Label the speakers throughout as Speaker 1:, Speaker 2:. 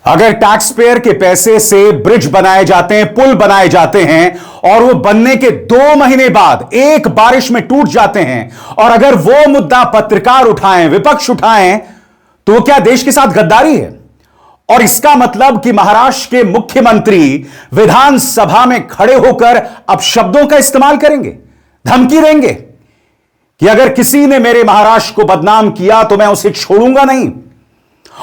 Speaker 1: अगर tax payer के पैसे से ब्रिज बनाए जाते हैं, पुल बनाए जाते हैं और वो बनने के 2 महीने बाद एक बारिश में टूट जाते हैं, और अगर वो मुद्दा पत्रकार उठाएं, विपक्ष उठाएं, तो वो क्या देश के साथ गद्दारी है? और इसका मतलब कि महाराष्ट्र के मुख्यमंत्री विधानसभा में खड़े होकर अब शब्दों का इस्तेमाल करेंगे, धमकी देंगे कि अगर किसी ने मेरे महाराष्ट्र को बदनाम किया तो मैं उसे छोड़ूंगा नहीं।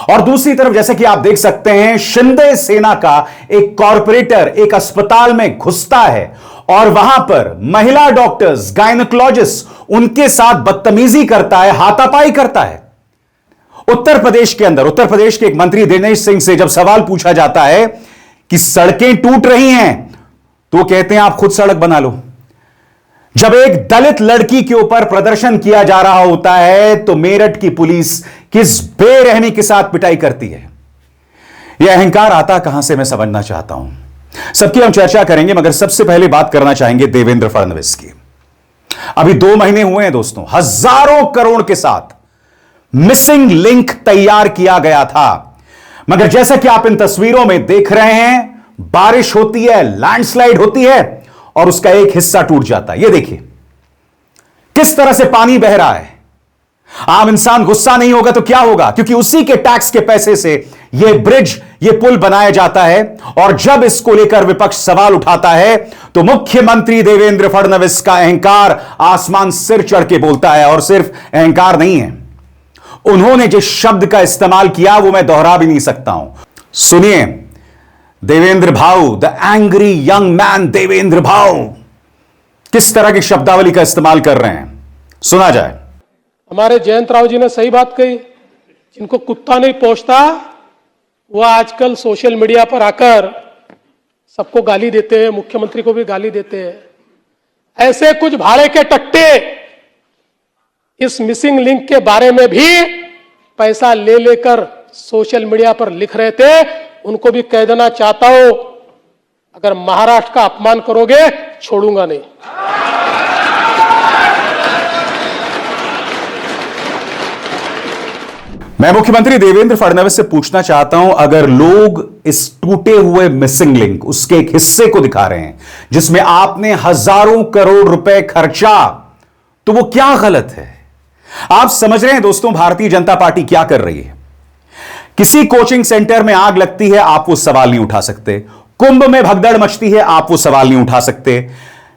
Speaker 1: और दूसरी तरफ जैसे कि आप देख सकते हैं, शिंदे सेना का एक कॉरपोरेटर एक अस्पताल में घुसता है और वहां पर महिला डॉक्टर्स, गायनेकोलॉजिस्ट उनके साथ बदतमीजी करता है, हाथापाई करता है। उत्तर प्रदेश के अंदर उत्तर प्रदेश के एक मंत्री दिनेश सिंह से जब सवाल पूछा जाता है कि सड़कें टूट रही हैं, तो वो कहते हैं आप खुद सड़क बना लो। जब एक दलित लड़की के ऊपर प्रदर्शन किया जा रहा होता है तो मेरठ की पुलिस किस बेरहमी के साथ पिटाई करती है। यह अहंकार आता कहां से, मैं समझना चाहता हूं। सबकी हम चर्चा करेंगे, मगर सबसे पहले बात करना चाहेंगे देवेंद्र फडणवीस की। अभी 2 महीने हुए हैं दोस्तों, हजारों करोड़ के साथ मिसिंग लिंक तैयार किया गया था, मगर जैसा कि आप इन तस्वीरों में देख रहे हैं, बारिश होती है, लैंडस्लाइड होती है और उसका एक हिस्सा टूट जाता है। यह देखिए किस तरह से पानी बह रहा है। आम इंसान गुस्सा नहीं होगा तो क्या होगा, क्योंकि उसी के टैक्स के पैसे से यह ब्रिज, यह पुल बनाया जाता है। और जब इसको लेकर विपक्ष सवाल उठाता है तो मुख्यमंत्री देवेंद्र फडणवीस का अहंकार आसमान सिर चढ़ के बोलता है। और सिर्फ अहंकार नहीं है, उन्होंने जिस शब्द का इस्तेमाल किया वो मैं दोहरा भी नहीं सकता हूं। सुनिए, देवेंद्र भाऊ, the angry young man Devendra भाऊ किस तरह की शब्दावली का इस्तेमाल कर रहे हैं, सुना जाए।
Speaker 2: हमारे जयंत राव जी ने सही बात कही, जिनको कुत्ता नहीं पोंछता वो आजकल सोशल मीडिया पर आकर सबको गाली देते हैं, मुख्यमंत्री को भी गाली देते हैं। ऐसे कुछ भाड़े के टट्टे इस मिसिंग लिंक के बारे में भी पैसा ले लेकर सोशल मीडिया पर लिख रहे थे। उनको भी कह देना चाहता हूं, अगर महाराष्ट्र का अपमान करोगे छोड़ूंगा नहीं।
Speaker 1: मैं मुख्यमंत्री देवेंद्र फडणवीस से पूछना चाहता हूं, अगर लोग इस टूटे हुए मिसिंग लिंक, उसके एक हिस्से को दिखा रहे हैं जिसमें आपने हजारों करोड़ रुपए खर्चा, तो वो क्या गलत है? आप समझ रहे हैं दोस्तों भारतीय जनता पार्टी क्या कर रही है। किसी कोचिंग सेंटर में आग लगती है, आप वो सवाल नहीं उठा सकते। कुंभ में भगदड़ मचती है, आप वो सवाल नहीं उठा सकते।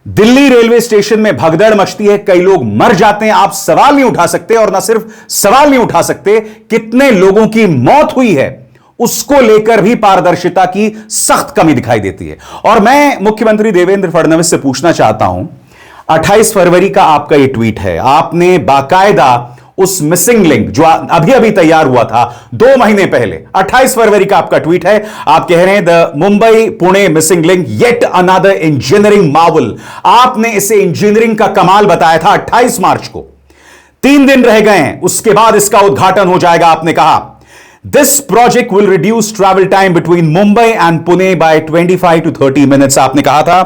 Speaker 1: दिल्ली रेलवे स्टेशन में भगदड़ मचती है, कई लोग मर जाते हैं, आप सवाल नहीं उठा सकते। और ना सिर्फ सवाल नहीं उठा सकते, कितने लोगों की मौत हुई है उसको लेकर भी पारदर्शिता की सख्त कमी दिखाई देती है। और मैं मुख्यमंत्री देवेंद्र फडणवीस से पूछना चाहता हूं, 28 फरवरी का आपका यह ट्वीट है, आपने बाकायदा उस मिसिंग लिंक जो अभी अभी तैयार हुआ था 2 महीने पहले, 28 फरवरी का आपका ट्वीट है, आप कह रहे हैं the Mumbai Pune missing link yet another engineering Marvel. आपने इसे इंजीनियरिंग का कमाल बताया था 28 मार्च को। 3 दिन रह गए हैं, उसके बाद इसका उद्घाटन हो जाएगा। आपने कहा this project will reduce travel time between Mumbai and Pune by 25 to 30 minutes. आपने कहा था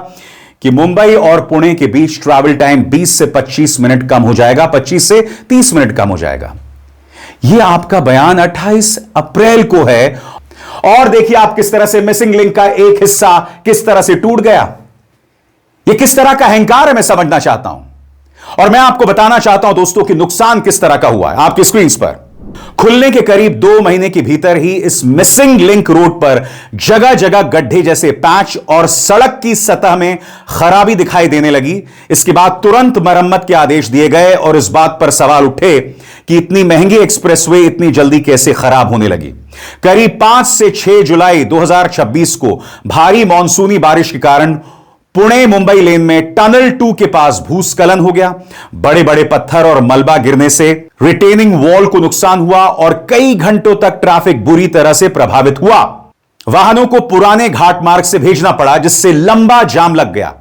Speaker 1: कि मुंबई और पुणे के बीच ट्रैवल टाइम 20 से 25 मिनट कम हो जाएगा, 25 से 30 मिनट कम हो जाएगा। यह आपका बयान 28 अप्रैल को है। और देखिए आप किस तरह से मिसिंग लिंक का एक हिस्सा किस तरह से टूट गया। यह किस तरह का अहंकार है, मैं समझना चाहता हूं। और मैं आपको बताना चाहता हूं दोस्तों कि नुकसान किस तरह का हुआ है। आपकी स्क्रीन पर खुलने के करीब 2 महीने के भीतर ही इस मिसिंग लिंक रोड पर जगह जगह गड्ढे जैसे पैच और सड़क की सतह में खराबी दिखाई देने लगी। इसके बाद तुरंत मरम्मत के आदेश दिए गए और इस बात पर सवाल उठे कि इतनी महंगी एक्सप्रेसवे इतनी जल्दी कैसे खराब होने लगी। करीब 5 से 6 जुलाई 2026 को भारी मानसूनी बारिश के कारण पुणे मुंबई लेन में टनल 2 के पास भूस्खलन हो गया। बड़े बड़े पत्थर और मलबा गिरने से रिटेनिंग वॉल को नुकसान हुआ और कई घंटों तक ट्रैफिक बुरी तरह से प्रभावित हुआ। वाहनों को पुराने घाट मार्ग से भेजना पड़ा, जिससे लंबा जाम लग गया।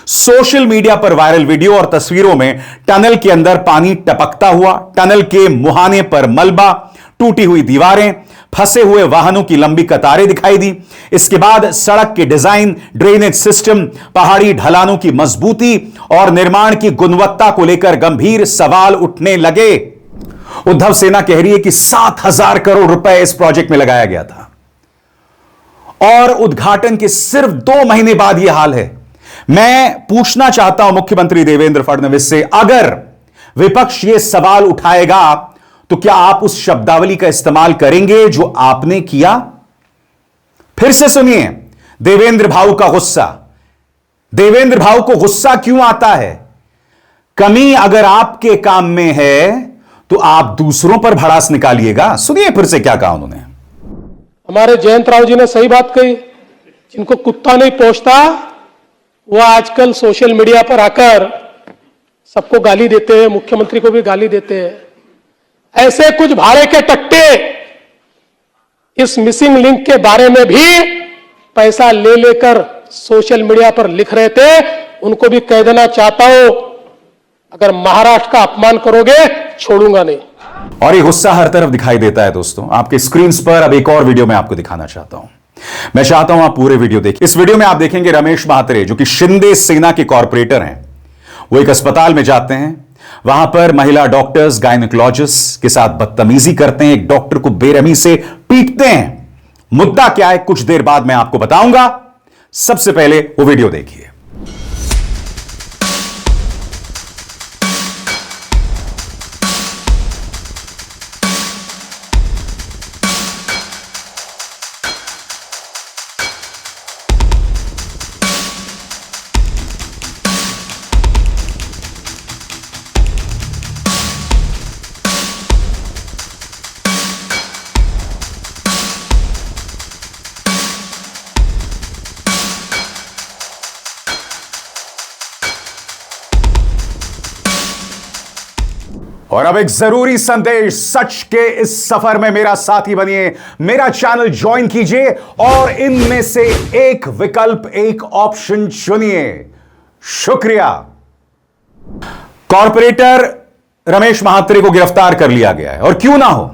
Speaker 1: सोशल मीडिया पर वायरल वीडियो और तस्वीरों में टनल के अंदर पानी टपकता हुआ, टनल के मुहाने पर मलबा, टूटी हुई दीवारें, फंसे हुए वाहनों की लंबी कतारें दिखाई दी। इसके बाद सड़क के डिजाइन, ड्रेनेज सिस्टम, पहाड़ी ढलानों की मजबूती और निर्माण की गुणवत्ता को लेकर गंभीर सवाल उठने लगे। उद्धव सेना कह रही है कि 7,000 करोड़ रुपए इस प्रोजेक्ट में लगाया गया था। और उद्घाटन के सिर्फ 2 महीने बाद यह हाल है। मैं पूछना चाहता हूं मुख्यमंत्री देवेंद्र फडणवीस से, अगर विपक्ष यह सवाल उठाएगा तो क्या आप उस शब्दावली का इस्तेमाल करेंगे जो आपने किया? फिर से सुनिए देवेंद्र भाऊ का गुस्सा। देवेंद्र भाऊ को गुस्सा क्यों आता है? कमी अगर आपके काम में है तो आप दूसरों पर भड़ास निकालिएगा। सुनिए फिर से क्या कहा उन्होंने।
Speaker 2: हमारे जयंत राव जी ने सही बात कही, जिनको कुत्ता नहीं पोंछता वो आजकल सोशल मीडिया पर आकर सबको गाली देते हैं, मुख्यमंत्री को भी गाली देते हैं। ऐसे कुछ भाड़े के टट्टे इस मिसिंग लिंक के बारे में भी पैसा ले लेकर सोशल मीडिया पर लिख रहे थे। उनको भी कह देना चाहता हूं, अगर महाराष्ट्र का अपमान करोगे छोड़ूंगा नहीं।
Speaker 1: और ये गुस्सा हर तरफ दिखाई देता है दोस्तों। आपके स्क्रीन पर अब एक और वीडियो मैं आपको दिखाना चाहता हूं। मैं चाहता हूं आप पूरे वीडियो देखिए। इस वीडियो में आप देखेंगे रमेश महात्रे, जो कि शिंदे सेना के कॉर्पोरेटर हैं, वो एक अस्पताल में जाते हैं। वहां पर महिला डॉक्टर्स, गायनेकोलॉजिस्ट के साथ बदतमीजी करते हैं, एक डॉक्टर को बेरहमी से पीटते हैं। मुद्दा क्या है कुछ देर बाद मैं आपको बताऊंगा। सबसे पहले वो वीडियो देखिए। और अब एक जरूरी संदेश, सच के इस सफर में मेरा साथी बनिए, मेरा चैनल ज्वाइन कीजिए और इनमें से एक विकल्प, एक ऑप्शन चुनिए। शुक्रिया। कॉर्पोरेटर रमेश महात्रे को गिरफ्तार कर लिया गया है, और क्यों ना हो,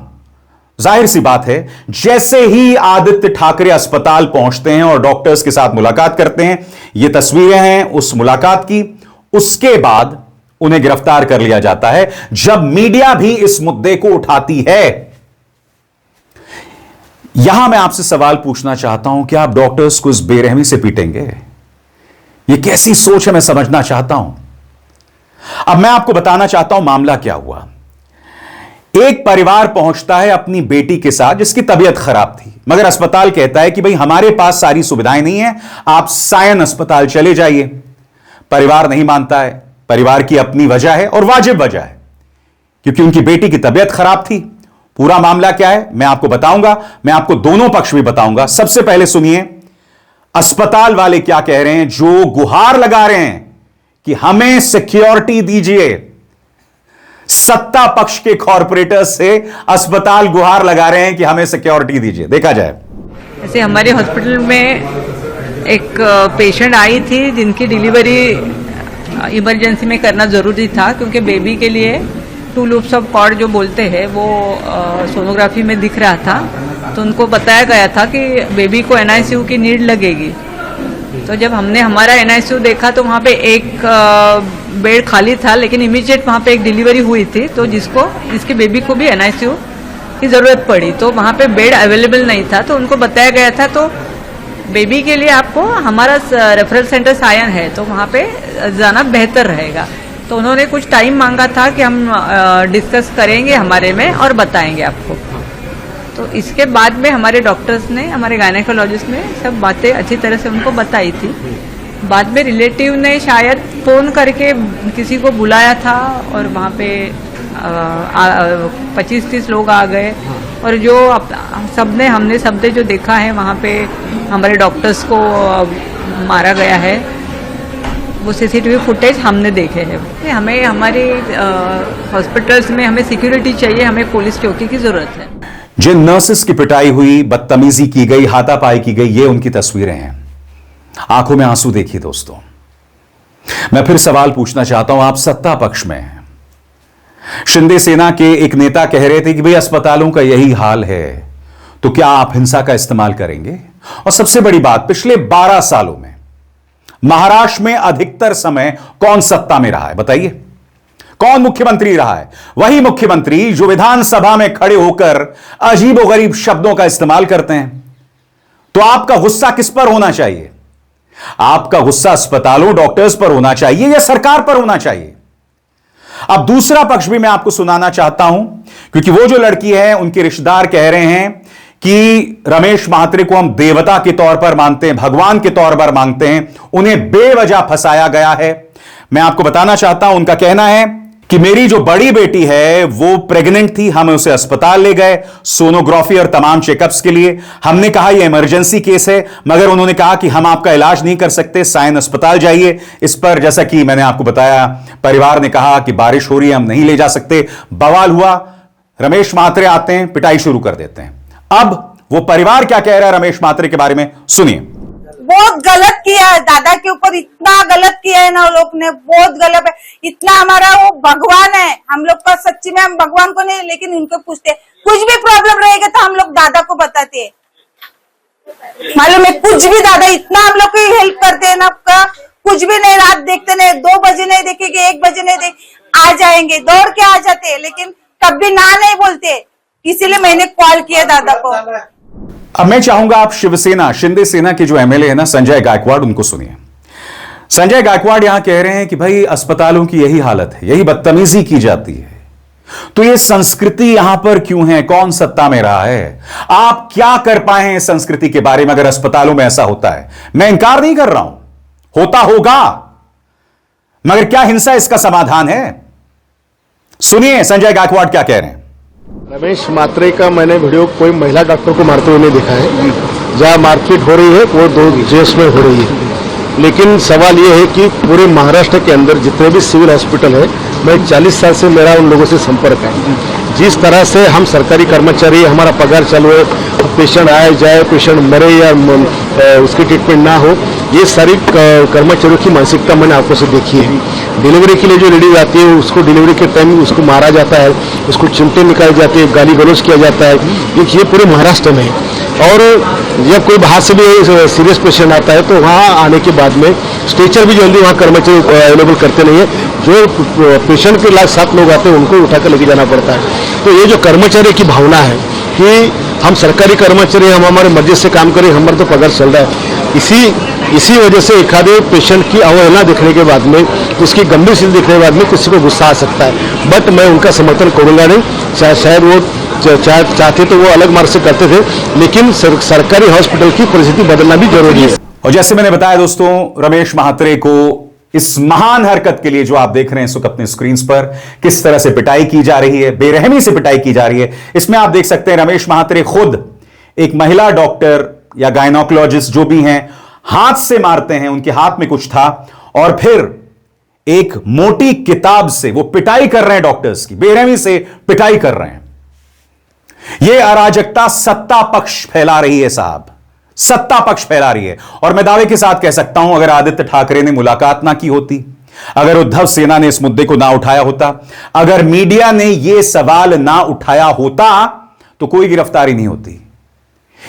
Speaker 1: जाहिर सी बात है, जैसे ही आदित्य ठाकरे अस्पताल पहुंचते हैं और डॉक्टर्स के साथ मुलाकात करते हैं, ये तस्वीरें हैं उस मुलाकात की, उसके बाद उन्हें गिरफ्तार कर लिया जाता है। जब मीडिया भी इस मुद्दे को उठाती है, यहां मैं आपसे सवाल पूछना चाहता हूं कि आप डॉक्टर्स को इस बेरहमी से पीटेंगे? यह कैसी सोच है, मैं समझना चाहता हूं। अब मैं आपको बताना चाहता हूं मामला क्या हुआ। एक परिवार पहुंचता है अपनी बेटी के साथ, जिसकी तबीयत खराब थी, मगर अस्पताल कहता है कि भाई हमारे पास सारी सुविधाएं नहीं है, आप सायन अस्पताल चले जाइए। परिवार नहीं मानता है। परिवार की अपनी वजह है और वाजिब वजह है, क्योंकि उनकी बेटी की तबीयत खराब थी। पूरा मामला क्या है मैं आपको बताऊंगा, मैं आपको दोनों पक्ष भी बताऊंगा। सबसे पहले सुनिए अस्पताल वाले क्या कह रहे हैं, जो गुहार लगा रहे हैं कि हमें सिक्योरिटी दीजिए। सत्ता पक्ष के कॉर्पोरेटर्स से अस्पताल गुहार लगा रहे हैं कि हमें सिक्योरिटी दीजिए। देखा जाए।
Speaker 3: ऐसे हमारे हॉस्पिटल में एक पेशेंट आई थी जिनकी डिलीवरी इमरजेंसी में करना ज़रूरी था, क्योंकि बेबी के लिए 2 लूप्स ऑफ कॉर्ड जो बोलते हैं वो सोनोग्राफी में दिख रहा था। तो उनको बताया गया था कि बेबी को एनआईसीयू की नीड लगेगी। तो जब हमने हमारा एनआईसीयू देखा तो वहाँ पे एक बेड खाली था, लेकिन इमीडिएट वहाँ पे एक डिलीवरी हुई थी, तो जिसके बेबी को भी एनआईसीयू की ज़रूरत पड़ी। तो वहाँ पे बेड अवेलेबल नहीं था, तो उनको बताया गया था तो बेबी के लिए आपको हमारा रेफरल सेंटर सायन है, तो वहाँ पे जाना बेहतर रहेगा। तो उन्होंने कुछ टाइम मांगा था कि हम डिस्कस करेंगे हमारे में और बताएंगे आपको। तो इसके बाद में हमारे डॉक्टर्स ने, हमारे गायनेकोलॉजिस्ट ने सब बातें अच्छी तरह से उनको बताई थी। बाद में रिलेटिव ने शायद फ़ोन करके किसी को बुलाया था और वहाँ पे 25-30 लोग आ गए, और जो हमने जो देखा है वहाँ पे हमारे डॉक्टर्स को मारा गया है, वो सीसीटीवी फुटेज हमने देखे हैं। हमें हमारे हॉस्पिटल्स में हमें सिक्योरिटी चाहिए, हमें पुलिस चौकी की जरूरत है।
Speaker 1: जिन नर्सेस की पिटाई हुई, बदतमीजी की गई, हाथापाई की गई, ये उनकी तस्वीरें हैं। आंखों में आंसू देखिए दोस्तों। मैं फिर सवाल पूछना चाहता हूं, आप सत्ता पक्ष में हैं। शिंदे सेना के एक नेता कह रहे थे कि भाई अस्पतालों का यही हाल है, तो क्या आप हिंसा का इस्तेमाल करेंगे? और सबसे बड़ी बात, पिछले 12 सालों में महाराष्ट्र में अधिकतर समय कौन सत्ता में रहा है बताइए? कौन मुख्यमंत्री रहा है? वही मुख्यमंत्री जो विधानसभा में खड़े होकर अजीबोगरीब शब्दों का इस्तेमाल करते हैं। तो आपका गुस्सा किस पर होना चाहिए? आपका गुस्सा अस्पतालों, डॉक्टर्स पर होना चाहिए या सरकार पर होना चाहिए? अब दूसरा पक्ष भी मैं आपको सुनाना चाहता हूं, क्योंकि वो जो लड़की है, उनके रिश्तेदार कह रहे हैं कि रमेश म्हात्रे को हम देवता के तौर पर मानते हैं, भगवान के तौर पर मानते हैं, उन्हें बेवजह फंसाया गया है। मैं आपको बताना चाहता हूं, उनका कहना है कि मेरी जो बड़ी बेटी है वो प्रेग्नेंट थी, हम उसे अस्पताल ले गए सोनोग्राफी और तमाम चेकअप्स के लिए। हमने कहा यह इमरजेंसी केस है, मगर उन्होंने कहा कि हम आपका इलाज नहीं कर सकते, साइन अस्पताल जाइए। इस पर जैसा कि मैंने आपको बताया, परिवार ने कहा कि बारिश हो रही है, हम नहीं ले जा सकते। बवाल हुआ, रमेश म्हात्रे आते हैं, पिटाई शुरू कर देते हैं। अब वो परिवार क्या कह रहा है रमेश म्हात्रे के बारे में, सुनिए।
Speaker 4: बहुत गलत किया है, दादा के ऊपर इतना गलत किया है ना लोग ने, बहुत गलत है। इतना हमारा वो भगवान है, हम लोग का सच्ची में हम भगवान को नहीं, लेकिन उनको पूछते कुछ भी प्रॉब्लम रहेगा तो हम लोग दादा को बताते हैं। मालूम है, कुछ भी दादा इतना हम लोग की हेल्प करते हैं ना, कुछ भी नहीं, रात देखते नहीं, 2 बजे नहीं देखेंगे, 1 बजे नहीं देख, आ जाएंगे, दौड़ के आ जाते हैं, लेकिन कभी ना नहीं बोलते। इसीलिए मैंने कॉल किया दादा को।
Speaker 1: अब मैं चाहूंगा आप शिवसेना, शिंदे सेना के जो एमएलए है ना, संजय गायकवाड़, उनको सुनिए। संजय गायकवाड़ यहां कह रहे हैं कि भाई अस्पतालों की यही हालत है, यही बदतमीजी की जाती है, तो ये संस्कृति यहां पर क्यों है? कौन सत्ता में रहा है? आप क्या कर पाए हैं इस संस्कृति के बारे में अगर अस्पतालों में ऐसा होता है? मैं इंकार नहीं कर रहा हूं, होता होगा, मगर क्या हिंसा इसका समाधान है? सुनिए संजय गायकवाड़ क्या कह रहे हैं।
Speaker 5: रमेश म्हात्रे का मैंने वीडियो कोई महिला डॉक्टर को मारते हुए नहीं देखा है। जहाँ मारपीट हो रही है वो 2 जेस में हो रही है। लेकिन सवाल ये है कि पूरे महाराष्ट्र के अंदर जितने भी सिविल हॉस्पिटल है, मैं 40 साल से मेरा उन लोगों से संपर्क है। जिस तरह से हम सरकारी कर्मचारी, हमारा पगार चालू है, पेशेंट आए जाए, पेशेंट मरे या उसकी ट्रीटमेंट ना हो, ये सारी कर्मचारियों की मानसिकता मैंने आपको से देखी है। डिलीवरी के लिए जो लेडी आती है, उसको डिलीवरी के टाइम उसको मारा जाता है, उसको चिमटे निकाले जाते हैं, गाली गलौज किया जाता है। ये पूरे महाराष्ट्र में है। और जब कोई बाहर से भी सीरियस पेशेंट आता है तो वहाँ आने के बाद में स्ट्रेचर भी जल्दी वहाँ कर्मचारी अवेलेबल करते नहीं है। जो पेशेंट के लायक 7 लोग आते हैं उनको उठाकर लेके जाना पड़ता है। तो ये जो कर्मचारी की भावना है कि हम सरकारी कर्मचारी, हम हमारे मर्जी से काम करें, हमारा तो पगार चल रहा है, इसी वजह से एक आधे पेशेंट की अवहेलना देखने के बाद में, उसकी गंभीर स्थिति देखने के बाद में किसी को गुस्सा आ सकता है। बट मैं उनका समर्थन करूंगा नहीं। शायद वो चाहते तो वो अलग मार्ग से करते थे, लेकिन सरकारी हॉस्पिटल की परिस्थिति बदलना भी जरूरी है।
Speaker 1: और जैसे मैंने बताया दोस्तों, रमेश म्हात्रे को इस महान हरकत के लिए जो आप देख रहे हैं इस वक्त अपने स्क्रीन पर, किस तरह से पिटाई की जा रही है, बेरहमी से पिटाई की जा रही है, इसमें आप देख सकते हैं रमेश म्हात्रे खुद एक महिला डॉक्टर या गायनोकोलॉजिस्ट जो भी हैं, हाथ से मारते हैं, उनके हाथ में कुछ था, और फिर एक मोटी किताब से वो पिटाई कर रहे हैं, डॉक्टर्स की बेरहमी से पिटाई कर रहे हैं। यह अराजकता सत्ता पक्ष फैला रही है साहब, सत्ता पक्ष फैला रही है। और मैं दावे के साथ कह सकता हूं, अगर आदित्य ठाकरे ने मुलाकात ना की होती, अगर उद्धव सेना ने इस मुद्दे को ना उठाया होता, अगर मीडिया ने यह सवाल ना उठाया होता, तो कोई गिरफ्तारी नहीं होती।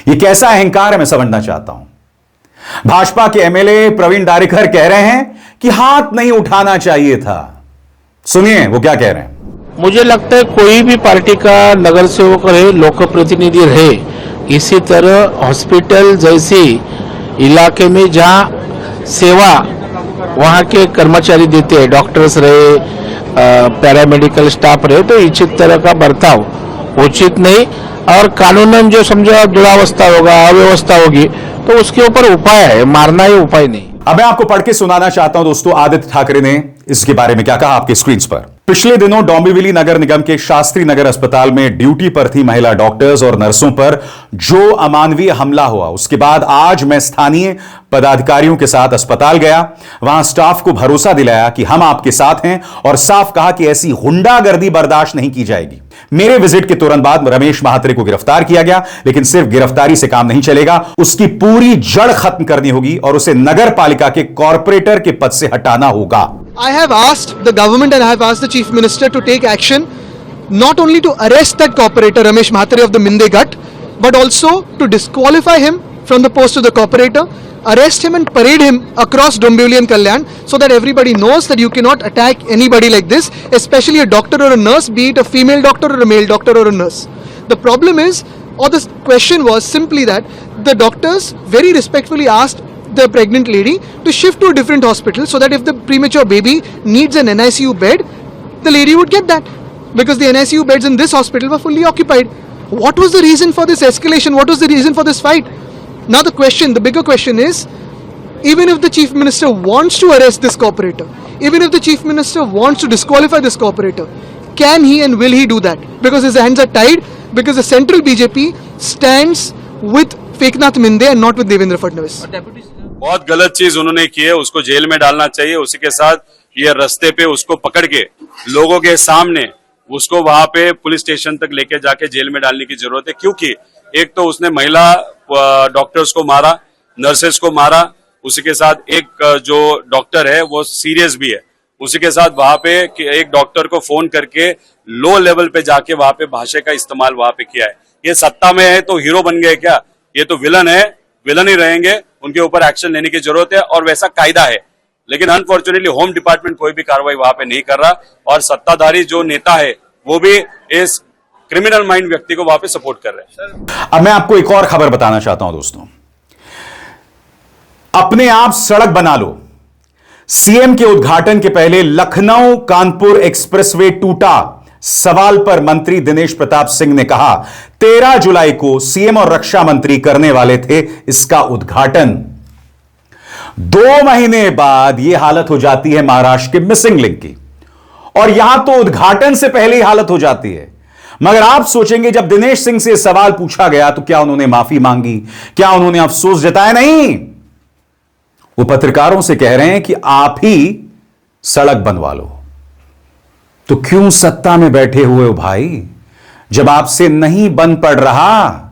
Speaker 1: यह कैसा अहंकार है मैं समझना चाहता हूं। भाजपा के एमएलए प्रवीण दारेकर कह रहे हैं कि हाथ नहीं उठाना चाहिए था। सुनिए वो क्या कह रहे हैं।
Speaker 6: मुझे लगता है कोई भी पार्टी का नगर सेवक रहे, लोक प्रतिनिधि रहे, इसी तरह हॉस्पिटल जैसे इलाके में जहाँ सेवा वहाँ के कर्मचारी देते हैं, डॉक्टर्स रहे, पैरामेडिकल स्टाफ रहे, तो इसी तरह का बर्ताव उचित नहीं। और कानूनन जो समझो दुरावस्था होगा, अव्यवस्था होगी, तो उसके ऊपर उपाय है, मारना ही उपाय नहीं।
Speaker 1: अब मैं आपको पढ़ के सुनाना चाहता हूं दोस्तों, आदित्य ठाकरे ने इसके बारे में क्या कहा आपके स्क्रीन पर। पिछले दिनों डोंबिवली नगर निगम के शास्त्री नगर अस्पताल में ड्यूटी पर थी महिला डॉक्टर्स और नर्सों पर जो अमानवीय हमला हुआ, उसके बाद आज मैं स्थानीय पदाधिकारियों के साथ अस्पताल गया, वहां स्टाफ को भरोसा दिलाया कि हम आपके साथ हैं और साफ कहा कि ऐसी गुंडागर्दी बर्दाश्त नहीं की जाएगी। मेरे विजिट के तुरंत बाद रमेश म्हात्रे को गिरफ्तार किया गया, लेकिन सिर्फ गिरफ्तारी से काम नहीं चलेगा, उसकी पूरी जड़ खत्म करनी होगी और उसे नगर पालिका के कॉर्पोरेटर के पद से हटाना होगा।
Speaker 7: I have asked the government and I have asked the Chief Minister to take action not only to arrest that corporator Ramesh Mhatre of the Minde Gut, but also to disqualify him from the post of the corporator, arrest him and parade him across Dombivli and Kalyan so that everybody knows that you cannot attack anybody like this, especially a doctor or a nurse, be it a female doctor or a male doctor or a nurse. The problem is, or the question was simply that the doctors very respectfully asked the pregnant lady to shift to a different hospital so that if the premature baby needs an NICU bed, the lady would get that, because the NICU beds in this hospital were fully occupied. What was the reason for this escalation? What was the reason for this fight? Now the bigger question is, even if the Chief Minister wants to arrest this corporator, even if the Chief Minister wants to disqualify this corporator, can he and will he do that? Because his hands are tied, because the central BJP stands with Eknath Minde and not with Devendra Fadnavis.
Speaker 8: बहुत गलत चीज उन्होंने की है, उसको jail में डालना चाहिए। उसी के साथ ये रास्ते पे उसको पकड़ के लोगों के सामने उसको वहां पे पुलिस स्टेशन तक लेके जाके जेल में डालने की जरूरत है, क्योंकि एक तो उसने महिला डॉक्टर्स को मारा, नर्सेस को मारा, उसी के साथ एक जो डॉक्टर है वो सीरियस भी है। उसी के साथ वहां पे एक डॉक्टर को फोन करके लो लेवल पे जाके वहां पे भाषा का इस्तेमाल वहां पे किया है। ये सत्ता में है तो हीरो बन गए क्या? ये तो विलन है, विलन ही रहेंगे, उनके ऊपर एक्शन लेने की जरूरत है और वैसा कायदा है। लेकिन अनफॉर्चुनेटली होम डिपार्टमेंट कोई भी कार्रवाई वहां पे नहीं कर रहा और सत्ताधारी जो नेता है वो भी इस क्रिमिनल माइंड व्यक्ति को वहां पे सपोर्ट कर रहे हैं।
Speaker 1: अब मैं आपको एक और खबर बताना चाहता हूं दोस्तों। अपने आप सड़क बना लो। सीएम के उद्घाटन के पहले लखनऊ कानपुर एक्सप्रेसवे टूटा। सवाल पर मंत्री दिनेश प्रताप सिंह ने कहा 13 जुलाई को सीएम और रक्षा मंत्री करने वाले थे इसका उद्घाटन। 2 महीने बाद यह हालत हो जाती है महाराष्ट्र के मिसिंग लिंक की, और यहां तो उद्घाटन से पहले ही हालत हो जाती है। मगर आप सोचेंगे जब दिनेश सिंह से सवाल पूछा गया तो क्या उन्होंने माफी मांगी, क्या उन्होंने अफसोस जताया? नहीं, वो पत्रकारों से कह रहे हैं कि आप ही सड़क बनवा लो। तो क्यों सत्ता में बैठे हुए हो भाई, जब आपसे नहीं बन पड़ रहा?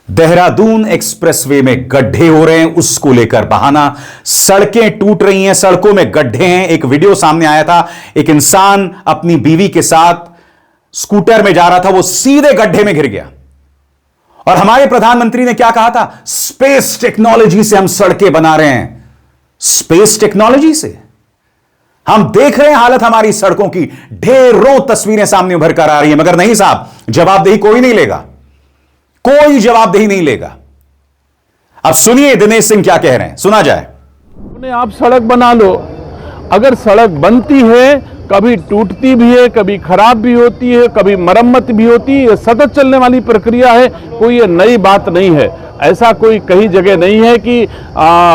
Speaker 1: देहरादून एक्सप्रेसवे में गड्ढे हो रहे हैं, उसको लेकर बहाना। सड़कें टूट रही हैं, सड़कों में गड्ढे हैं। एक वीडियो सामने आया था, एक इंसान अपनी बीवी के साथ स्कूटर में जा रहा था, वो सीधे गड्ढे में गिर गया। और हमारे प्रधानमंत्री ने क्या कहा था? स्पेस टेक्नोलॉजी से हम सड़कें बना रहे हैं। स्पेस टेक्नोलॉजी से हम देख रहे हैं हालत हमारी सड़कों की, ढेरों तस्वीरें सामने उभर कर आ रही हैं। मगर नहीं साहब, जवाबदेही कोई नहीं लेगा, कोई जवाबदेही नहीं लेगा। अब सुनिए दिनेश सिंह क्या कह रहे हैं, सुना जाए।
Speaker 6: अपने आप सड़क बना लो। अगर सड़क बनती है, कभी टूटती भी है, कभी खराब भी होती है, कभी मरम्मत भी होती है, सतत चलने वाली प्रक्रिया है, कोई ये नई बात नहीं है। ऐसा कोई कहीं जगह नहीं है कि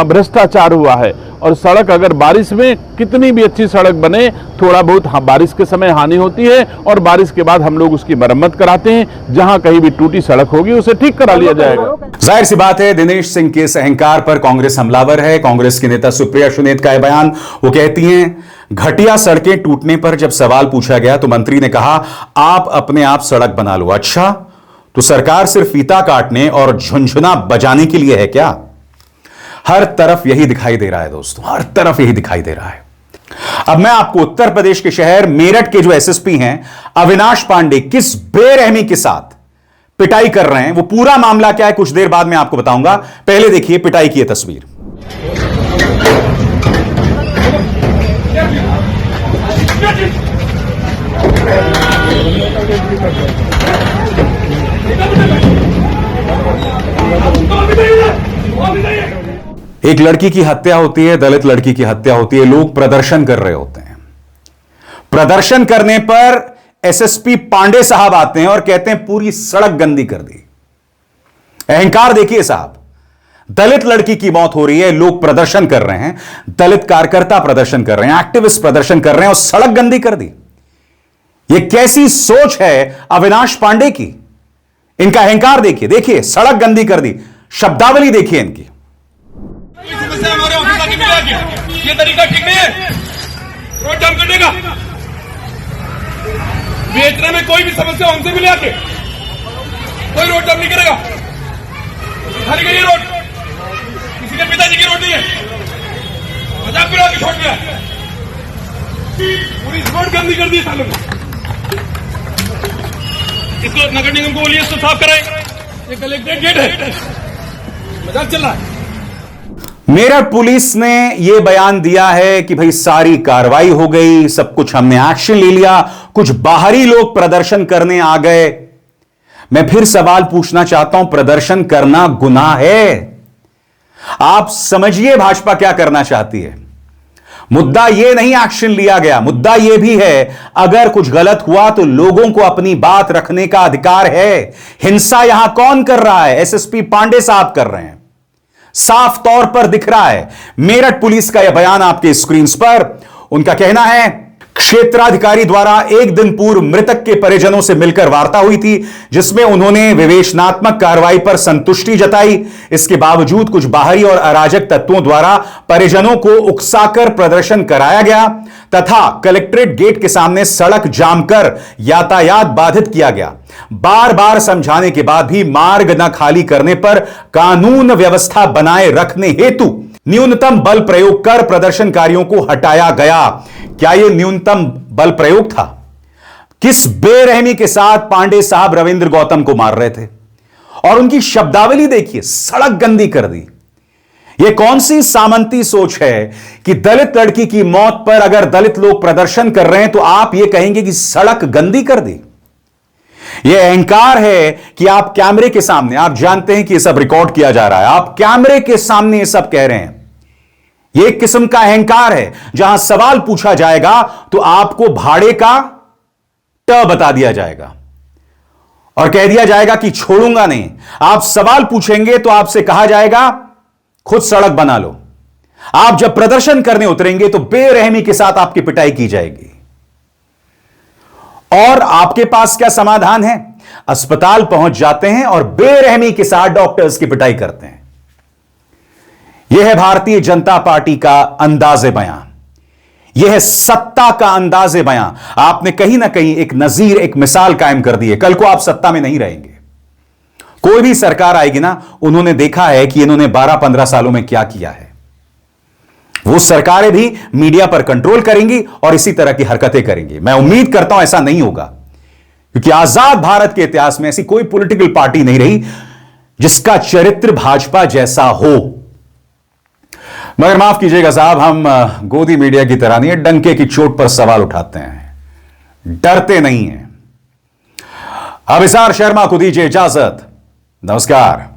Speaker 6: भ्रष्टाचार हुआ है। और सड़क अगर बारिश में कितनी भी अच्छी सड़क बने, थोड़ा बहुत बारिश के समय हानि होती है और बारिश के बाद हम लोग उसकी मरम्मत कराते हैं। जहां कहीं भी टूटी सड़क होगी उसे ठीक करा लिया जाएगा।
Speaker 1: जाहिर सी बात है दिनेश सिंह के इस अहंकार पर कांग्रेस हमलावर है। कांग्रेस की नेता सुप्रिया सुनेत का यह बयान, वो कहती हैं घटिया सड़कें टूटने पर जब सवाल पूछा गया तो मंत्री ने कहा आप अपने आप सड़क बना लो। अच्छा, तो सरकार सिर्फ फीता काटने और झुनझुना बजाने के लिए है क्या? हर तरफ यही दिखाई दे रहा है दोस्तों, हर तरफ यही दिखाई दे रहा है। अब मैं आपको उत्तर प्रदेश के शहर मेरठ के जो एसएसपी हैं अविनाश पांडे किस बेरहमी के साथ पिटाई कर रहे हैं, वो पूरा मामला क्या है कुछ देर बाद मैं आपको बताऊंगा। पहले देखिए पिटाई की यह तस्वीर। एक लड़की की हत्या होती है, दलित लड़की की हत्या होती है, लोग प्रदर्शन कर रहे होते हैं। प्रदर्शन करने पर एसएसपी पांडे साहब आते हैं और कहते हैं पूरी सड़क गंदी कर दी। अहंकार देखिए साहब, दलित लड़की की मौत हो रही है, लोग प्रदर्शन कर रहे हैं, दलित कार्यकर्ता प्रदर्शन कर रहे हैं, एक्टिविस्ट प्रदर्शन कर रहे हैं और सड़क गंदी कर दी। यह कैसी सोच है अविनाश पांडे की? इनका अहंकार देखिए, देखिए सड़क गंदी कर दी, शब्दावली देखिए इनकी।
Speaker 9: हमारे ऑफिस आके मिला के ये तरीका ठीक नहीं है। रोड जाम करने का, बेचने में कोई भी समस्या हमसे मिले आके, कोई रोड जाम नहीं करेगा। खाली करिए रोड, किसी के पिताजी की रोड नहीं है, मजाक मिला के छोड़ दिया, पूरी रोड गंदी कर दी सालों में। इसको नगर निगम को बोलिए इसको साफ कराए, ये कलेक्ट्रेट गेट है, मजाक चल रहा है।
Speaker 1: मेरठ पुलिस ने यह बयान दिया है कि भाई सारी कार्रवाई हो गई, सब कुछ हमने एक्शन ले लिया, कुछ बाहरी लोग प्रदर्शन करने आ गए। मैं फिर सवाल पूछना चाहता हूं, प्रदर्शन करना गुनाह है? आप समझिए भाजपा क्या करना चाहती है। मुद्दा यह नहीं एक्शन लिया गया, मुद्दा यह भी है अगर कुछ गलत हुआ तो लोगों को अपनी बात रखने का अधिकार है। हिंसा यहां कौन कर रहा है? एसएसपी पांडे साहब कर रहे हैं, साफ तौर पर दिख रहा है। मेरठ पुलिस का यह बयान आपके स्क्रीन पर, उनका कहना है क्षेत्राधिकारी द्वारा एक दिन पूर्व मृतक के परिजनों से मिलकर वार्ता हुई थी, जिसमें उन्होंने विवेचनात्मक कार्रवाई पर संतुष्टि जताई। इसके बावजूद कुछ बाहरी और अराजक तत्वों द्वारा परिजनों को उकसाकर प्रदर्शन कराया गया तथा कलेक्ट्रेट गेट के सामने सड़क जाम कर यातायात बाधित किया गया। बार बार समझाने के बाद भी मार्ग न खाली करने पर कानून व्यवस्था बनाए रखने हेतु न्यूनतम बल प्रयोग कर प्रदर्शनकारियों को हटाया गया। क्या यह न्यूनतम बल प्रयोग था? किस बेरहमी के साथ पांडे साहब रविंद्र गौतम को मार रहे थे, और उनकी शब्दावली देखिए, सड़क गंदी कर दी। यह कौन सी सामंती सोच है कि दलित लड़की की मौत पर अगर दलित लोग प्रदर्शन कर रहे हैं तो आप यह कहेंगे कि सड़क गंदी कर दी? यह अहंकार है कि आप कैमरे के सामने, आप जानते हैं कि यह सब रिकॉर्ड किया जा रहा है, आप कैमरे के सामने यह सब कह रहे हैं। यह एक किस्म का अहंकार है। जहां सवाल पूछा जाएगा तो आपको भाड़े का ट बता दिया जाएगा और कह दिया जाएगा कि छोड़ूंगा नहीं। आप सवाल पूछेंगे तो आपसे कहा जाएगा खुद सड़क बना लो। आप जब प्रदर्शन करने उतरेंगे तो बेरहमी के साथ आपकी पिटाई की जाएगी। और आपके पास क्या समाधान है? अस्पताल पहुंच जाते हैं और बेरहमी के साथ डॉक्टर्स की पिटाई करते हैं। यह है भारतीय जनता पार्टी का अंदाज़े बयां, यह है सत्ता का अंदाज़े बयां। आपने कहीं ना कहीं एक नजीर, एक मिसाल कायम कर दी है। कल को आप सत्ता में नहीं रहेंगे, कोई भी सरकार आएगी ना, उन्होंने देखा है कि इन्होंने 12-15 सालों में क्या किया है। वो सरकारें भी मीडिया पर कंट्रोल करेंगी और इसी तरह की हरकतें करेंगी। मैं उम्मीद करता हूं ऐसा नहीं होगा, क्योंकि आजाद भारत के इतिहास में ऐसी कोई पॉलिटिकल पार्टी नहीं रही जिसका चरित्र भाजपा जैसा हो। मगर माफ कीजिएगा साहब, हम गोदी मीडिया की तरह नहीं है, डंके की चोट पर सवाल उठाते हैं, डरते नहीं हैं। अभिसार शर्मा को दीजिए इजाजत। नमस्कार।